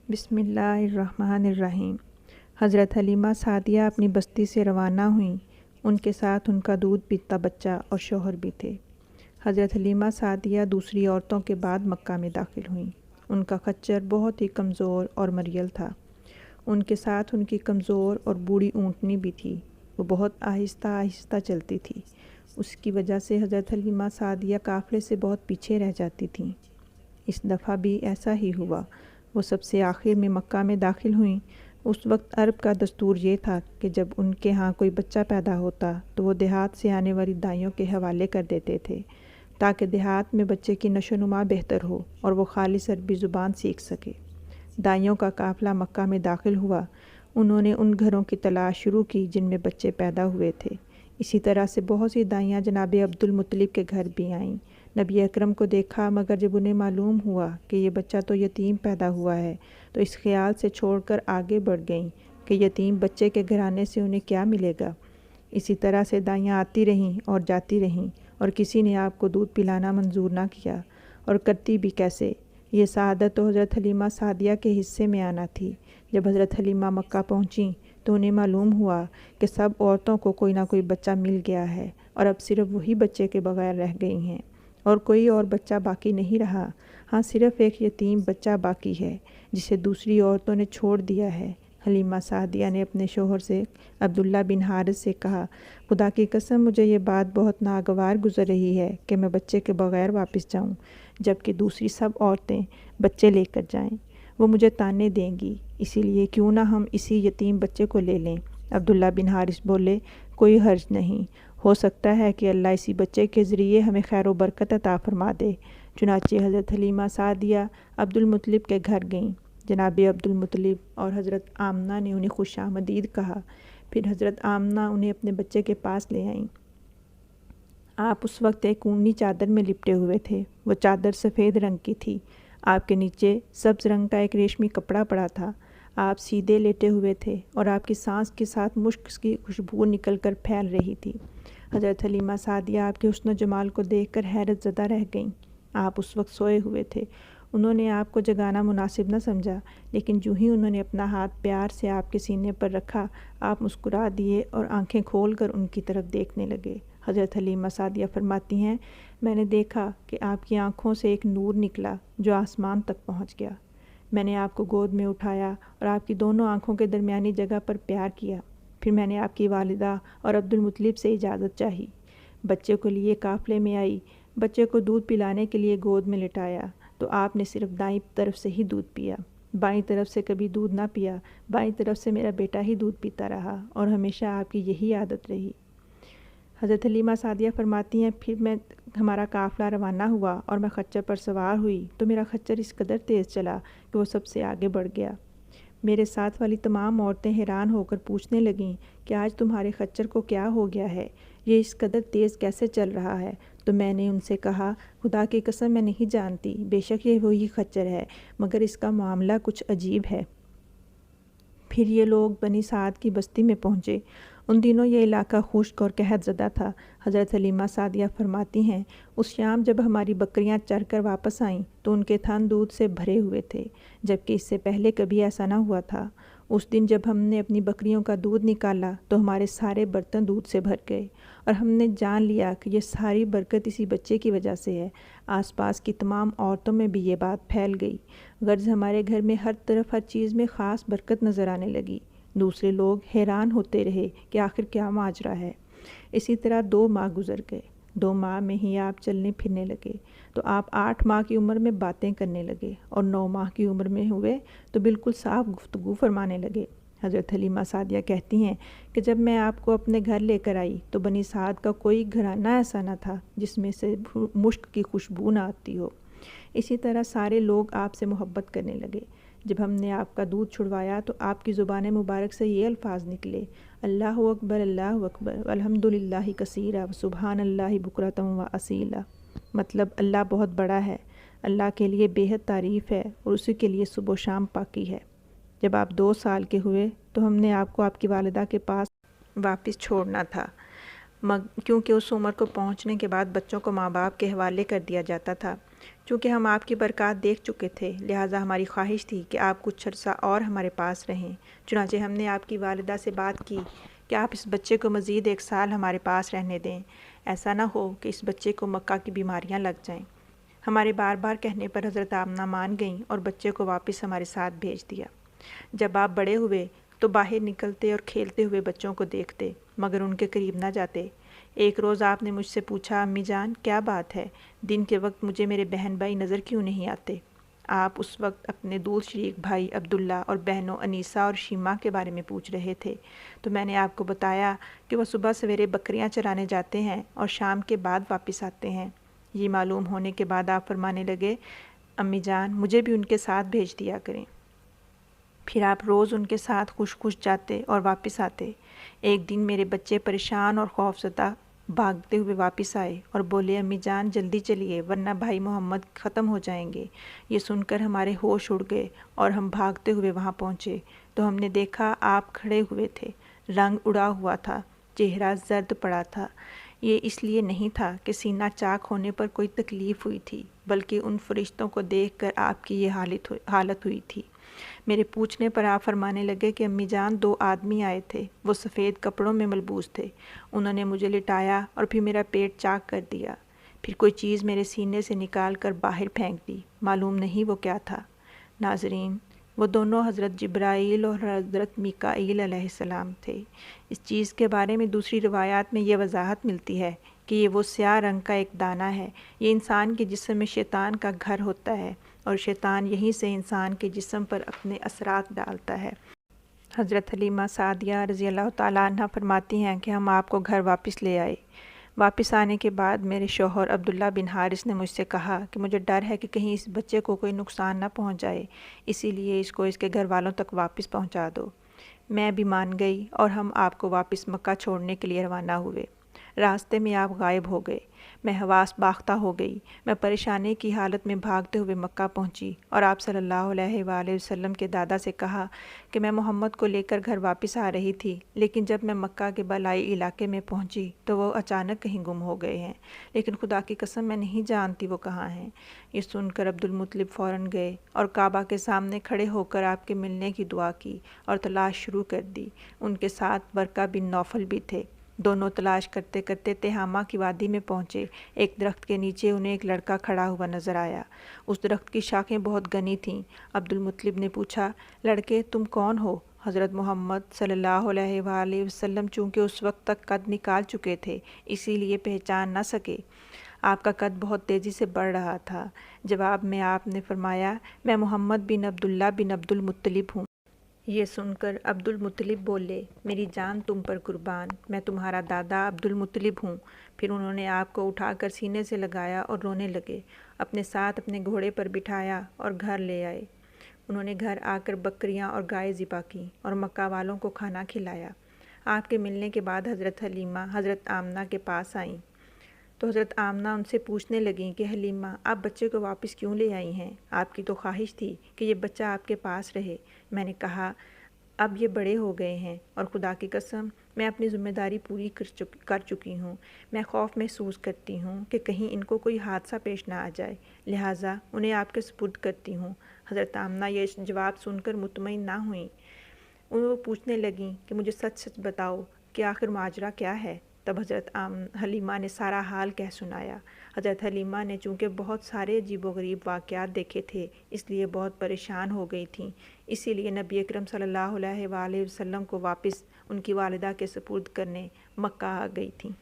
بسم اللہ الرحمن الرحیم۔ حضرت حلیمہ سعدیہ اپنی بستی سے روانہ ہوئیں۔ ان کے ساتھ ان کا دودھ پیتا بچہ اور شوہر بھی تھے۔ حضرت حلیمہ سعدیہ دوسری عورتوں کے بعد مکہ میں داخل ہوئیں۔ ان کا خچر بہت ہی کمزور اور مریل تھا۔ ان کے ساتھ ان کی کمزور اور بوڑھی اونٹنی بھی تھی۔ وہ بہت آہستہ آہستہ چلتی تھی۔ اس کی وجہ سے حضرت حلیمہ سعدیہ قافلے سے بہت پیچھے رہ جاتی تھیں۔ اس دفعہ بھی ایسا ہی ہوا۔ وہ سب سے آخر میں مکہ میں داخل ہوئیں۔ اس وقت عرب کا دستور یہ تھا کہ جب ان کے ہاں کوئی بچہ پیدا ہوتا تو وہ دیہات سے آنے والی دائیوں کے حوالے کر دیتے تھے تاکہ دیہات میں بچے کی نشو و نما بہتر ہو اور وہ خالص عربی زبان سیکھ سکے۔ دائیوں کا قافلہ مکہ میں داخل ہوا۔ انہوں نے ان گھروں کی تلاش شروع کی جن میں بچے پیدا ہوئے تھے۔ اسی طرح سے بہت سی دائیاں جناب عبدالمطلب کے گھر بھی آئیں۔ نبی اکرم کو دیکھا، مگر جب انہیں معلوم ہوا کہ یہ بچہ تو یتیم پیدا ہوا ہے تو اس خیال سے چھوڑ کر آگے بڑھ گئیں کہ یتیم بچے کے گھرانے سے انہیں کیا ملے گا۔ اسی طرح سے دائیاں آتی رہیں اور جاتی رہیں اور کسی نے آپ کو دودھ پلانا منظور نہ کیا، اور کرتی بھی کیسے۔ یہ سعادت تو حضرت حلیمہ سعدیہ کے حصے میں آنا تھی۔ جب حضرت حلیمہ مکہ پہنچیں تو انہیں معلوم ہوا کہ سب عورتوں کو کوئی نہ کوئی بچہ مل گیا ہے اور اب صرف وہی بچے کے بغیر رہ گئی ہیں، اور کوئی اور بچہ باقی نہیں رہا۔ ہاں، صرف ایک یتیم بچہ باقی ہے جسے دوسری عورتوں نے چھوڑ دیا ہے۔ حلیمہ سعدیہ نے اپنے شوہر سے عبداللہ بن حارث سے کہا، خدا کی قسم مجھے یہ بات بہت ناگوار گزر رہی ہے کہ میں بچے کے بغیر واپس جاؤں جبکہ دوسری سب عورتیں بچے لے کر جائیں۔ وہ مجھے طعنے دیں گی، اسی لیے کیوں نہ ہم اسی یتیم بچے کو لے لیں۔ عبداللہ بن حارث بولے، کوئی حرج نہیں، ہو سکتا ہے کہ اللہ اسی بچے کے ذریعے ہمیں خیر و برکت عطا فرما دے۔ چنانچہ حضرت حلیمہ سعدیہ عبدالمطلب کے گھر گئیں۔ جناب عبدالمطلب اور حضرت آمنہ نے انہیں خوش آمدید کہا۔ پھر حضرت آمنہ انہیں اپنے بچے کے پاس لے آئیں۔ آپ اس وقت ایک اونی چادر میں لپٹے ہوئے تھے۔ وہ چادر سفید رنگ کی تھی۔ آپ کے نیچے سبز رنگ کا ایک ریشمی کپڑا پڑا تھا۔ آپ سیدھے لیٹے ہوئے تھے اور آپ کی سانس کے ساتھ مشک کی خوشبو نکل کر پھیل رہی تھی۔ حضرت حلیمہ سعدیہ آپ کے حسن و جمال کو دیکھ کر حیرت زدہ رہ گئیں۔ آپ اس وقت سوئے ہوئے تھے۔ انہوں نے آپ کو جگانا مناسب نہ سمجھا، لیکن جو ہی انہوں نے اپنا ہاتھ پیار سے آپ کے سینے پر رکھا، آپ مسکرا دیے اور آنکھیں کھول کر ان کی طرف دیکھنے لگے۔ حضرت حلیمہ سعدیہ فرماتی ہیں، میں نے دیکھا کہ آپ کی آنکھوں سے ایک نور نکلا جو آسمان تک پہنچ گیا۔ میں نے آپ کو گود میں اٹھایا اور آپ کی دونوں آنکھوں کے درمیانی جگہ پر پیار کیا۔ پھر میں نے آپ کی والدہ اور عبدالمطلب سے اجازت چاہی۔ بچے کو لیے قافلے میں آئی۔ بچے کو دودھ پلانے کے لیے گود میں لٹایا تو آپ نے صرف دائیں طرف سے ہی دودھ پیا، بائیں طرف سے کبھی دودھ نہ پیا۔ بائیں طرف سے میرا بیٹا ہی دودھ پیتا رہا اور ہمیشہ آپ کی یہی عادت رہی۔ حضرت حلیمہ سعدیہ فرماتی ہیں، پھر ہمارا قافلہ روانہ ہوا اور میں خچر پر سوار ہوئی تو میرا خچر اس قدر تیز چلا کہ وہ سب سے آگے بڑھ گیا۔ میرے ساتھ والی تمام عورتیں حیران ہو کر پوچھنے لگیں کہ آج تمہارے خچر کو کیا ہو گیا ہے، یہ اس قدر تیز کیسے چل رہا ہے؟ تو میں نے ان سے کہا، خدا کی قسم میں نہیں جانتی، بے شک یہ وہی خچر ہے، مگر اس کا معاملہ کچھ عجیب ہے۔ پھر یہ لوگ بنی سعد کی بستی میں پہنچے۔ ان دنوں یہ علاقہ خشک اور قحط زدہ تھا۔ حضرت حلیمہ سعدیہ فرماتی ہیں، اس شام جب ہماری بکریاں چر کر واپس آئیں تو ان کے تھن دودھ سے بھرے ہوئے تھے، جبکہ اس سے پہلے کبھی ایسا نہ ہوا تھا۔ اس دن جب ہم نے اپنی بکریوں کا دودھ نکالا تو ہمارے سارے برتن دودھ سے بھر گئے، اور ہم نے جان لیا کہ یہ ساری برکت اسی بچے کی وجہ سے ہے۔ آس پاس کی تمام عورتوں میں بھی یہ بات پھیل گئی، غرض ہمارے گھر میں ہر طرف ہر چیز میں خاص برکت نظر آنے لگی۔ دوسرے لوگ حیران ہوتے رہے کہ آخر کیا ماجرا ہے۔ اسی طرح 2 ماہ گزر گئے۔ 2 ماہ میں ہی آپ چلنے پھرنے لگے تو آپ 8 ماہ کی عمر میں باتیں کرنے لگے، اور 9 ماہ کی عمر میں ہوئے تو بالکل صاف گفتگو فرمانے لگے۔ حضرت حلیمہ سعدیہ کہتی ہیں کہ جب میں آپ کو اپنے گھر لے کر آئی تو بنی سعد کا کوئی گھرانہ ایسا نہ تھا جس میں سے مشک کی خوشبو نہ آتی ہو۔ اسی طرح سارے لوگ آپ سے محبت کرنے لگے۔ جب ہم نے آپ کا دودھ چھڑوایا تو آپ کی زبان مبارک سے یہ الفاظ نکلے، اللہ اکبر، اللہ اکبر، والحمد للہ کثیرا، سبحان اللہ بکرۃ و اصیلا۔ مطلب اللہ بہت بڑا ہے، اللہ کے لیے بے حد تعریف ہے اور اسی کے لیے صبح و شام پاکی ہے۔ جب آپ 2 سال کے ہوئے تو ہم نے آپ کو آپ کی والدہ کے پاس واپس چھوڑنا تھا، کیونکہ اس عمر کو پہنچنے کے بعد بچوں کو ماں باپ کے حوالے کر دیا جاتا تھا۔ چونکہ ہم آپ کی برکات دیکھ چکے تھے، لہٰذا ہماری خواہش تھی کہ آپ کچھ عرصہ اور ہمارے پاس رہیں۔ چنانچہ ہم نے آپ کی والدہ سے بات کی کہ آپ اس بچے کو مزید 1 سال ہمارے پاس رہنے دیں، ایسا نہ ہو کہ اس بچے کو مکہ کی بیماریاں لگ جائیں۔ ہمارے بار بار کہنے پر حضرت آمنہ مان گئیں اور بچے کو واپس ہمارے ساتھ بھیج دیا۔ جب آپ بڑے ہوئے تو باہر نکلتے اور کھیلتے ہوئے بچوں کو دیکھتے، مگر ان کے قریب نہ جاتے۔ ایک روز آپ نے مجھ سے پوچھا، امی جان کیا بات ہے، دن کے وقت مجھے میرے بہن بھائی نظر کیوں نہیں آتے؟ آپ اس وقت اپنے دور شریک بھائی عبداللہ اور بہنوں انیسہ اور شیمہ کے بارے میں پوچھ رہے تھے، تو میں نے آپ کو بتایا کہ وہ صبح سویرے بکریاں چرانے جاتے ہیں اور شام کے بعد واپس آتے ہیں۔ یہ معلوم ہونے کے بعد آپ فرمانے لگے، امی جان مجھے بھی ان کے ساتھ بھیج دیا کریں۔ پھر آپ روز ان کے ساتھ خوش خوش جاتے اور واپس آتے۔ ایک دن میرے بچے پریشان اور خوفزدہ بھاگتے ہوئے واپس آئے اور بولے، امی جان جلدی چلیے ورنہ بھائی محمد ختم ہو جائیں گے۔ یہ سن کر ہمارے ہوش اڑ گئے اور ہم بھاگتے ہوئے وہاں پہنچے تو ہم نے دیکھا آپ کھڑے ہوئے تھے، رنگ اڑا ہوا تھا، چہرہ زرد پڑا تھا۔ یہ اس لیے نہیں تھا کہ سینہ چاک ہونے پر کوئی تکلیف ہوئی تھی، بلکہ ان فرشتوں کو دیکھ کر آپ کی یہ حالت ہوئی تھی۔ میرے پوچھنے پر آپ فرمانے لگے کہ امی جان 2 آدمی آئے تھے، وہ سفید کپڑوں میں ملبوس تھے، انہوں نے مجھے لٹایا اور پھر میرا پیٹ چاک کر دیا، پھر کوئی چیز میرے سینے سے نکال کر باہر پھینک دی، معلوم نہیں وہ کیا تھا۔ ناظرین، وہ دونوں حضرت جبرائیل اور حضرت میکائیل علیہ السلام تھے۔ اس چیز کے بارے میں دوسری روایات میں یہ وضاحت ملتی ہے کہ یہ وہ سیاہ رنگ کا ایک دانہ ہے، یہ انسان کے جسم میں شیطان کا گھر ہوتا ہے اور شیطان یہیں سے انسان کے جسم پر اپنے اثرات ڈالتا ہے۔ حضرت حلیمہ سعدیہ رضی اللہ تعالیٰ عنہ فرماتی ہیں کہ ہم آپ کو گھر واپس لے آئے۔ واپس آنے کے بعد میرے شوہر عبداللہ بن حارث نے مجھ سے کہا کہ مجھے ڈر ہے کہ کہیں اس بچے کو کوئی نقصان نہ پہنچ جائے، اسی لیے اس کو اس کے گھر والوں تک واپس پہنچا دو۔ میں بھی مان گئی اور ہم آپ کو واپس مکہ چھوڑنے کے لیے روانہ ہوئے۔ راستے میں آپ غائب ہو گئے، میں حواس باختہ ہو گئی، میں پریشانی کی حالت میں بھاگتے ہوئے مکہ پہنچی اور آپ صلی اللہ علیہ وآلہ وسلم کے دادا سے کہا کہ میں محمد کو لے کر گھر واپس آ رہی تھی، لیکن جب میں مکہ کے بالائی علاقے میں پہنچی تو وہ اچانک کہیں گم ہو گئے ہیں، لیکن خدا کی قسم میں نہیں جانتی وہ کہاں ہیں۔ یہ سن کر عبدالمطلب فوراً گئے اور کعبہ کے سامنے کھڑے ہو کر آپ کے ملنے کی دعا کی اور تلاش شروع کر دی۔ ان کے ساتھ ورقہ بن نوفل بھی تھے۔ دونوں تلاش کرتے کرتے تہامہ کی وادی میں پہنچے۔ ایک درخت کے نیچے انہیں ایک لڑکا کھڑا ہوا نظر آیا۔ اس درخت کی شاخیں بہت گھنی تھیں۔ عبدالمطلب نے پوچھا، لڑکے تم کون ہو؟ حضرت محمد صلی اللہ علیہ وآلہ وسلم چونکہ اس وقت تک قد نکال چکے تھے، اسی لیے پہچان نہ سکے۔ آپ کا قد بہت تیزی سے بڑھ رہا تھا۔ جواب میں آپ نے فرمایا، میں محمد بن عبداللہ بن عبدالمطلب ہوں۔ یہ سن کر عبدالمطلب بولے، میری جان تم پر قربان، میں تمہارا دادا عبدالمطلب ہوں۔ پھر انہوں نے آپ کو اٹھا کر سینے سے لگایا اور رونے لگے، اپنے ساتھ اپنے گھوڑے پر بٹھایا اور گھر لے آئے۔ انہوں نے گھر آ کر بکریاں اور گائے ذبح کیں اور مکہ والوں کو کھانا کھلایا۔ آپ کے ملنے کے بعد حضرت حلیمہ حضرت آمنہ کے پاس آئیں تو حضرت آمنہ ان سے پوچھنے لگیں کہ حلیمہ آپ بچے کو واپس کیوں لے آئی ہیں؟ آپ کی تو خواہش تھی کہ یہ بچہ آپ کے پاس رہے۔ میں نے کہا، اب یہ بڑے ہو گئے ہیں اور خدا کی قسم میں اپنی ذمہ داری پوری کر چکی ہوں۔ میں خوف محسوس کرتی ہوں کہ کہیں ان کو کوئی حادثہ پیش نہ آ جائے، لہٰذا انہیں آپ کے سپرد کرتی ہوں۔ حضرت آمنہ یہ جواب سن کر مطمئن نہ ہوئیں۔ وہ پوچھنے لگیں کہ مجھے سچ سچ بتاؤ کہ آخر ماجرا کیا ہے؟ تب حضرت حلیمہ نے سارا حال کہہ سنایا۔ حضرت حلیمہ نے چونکہ بہت سارے عجیب و غریب واقعات دیکھے تھے، اس لیے بہت پریشان ہو گئی تھیں، اسی لیے نبی اکرم صلی اللہ علیہ وآلہ وسلم کو واپس ان کی والدہ کے سپرد کرنے مکہ آ گئی تھیں۔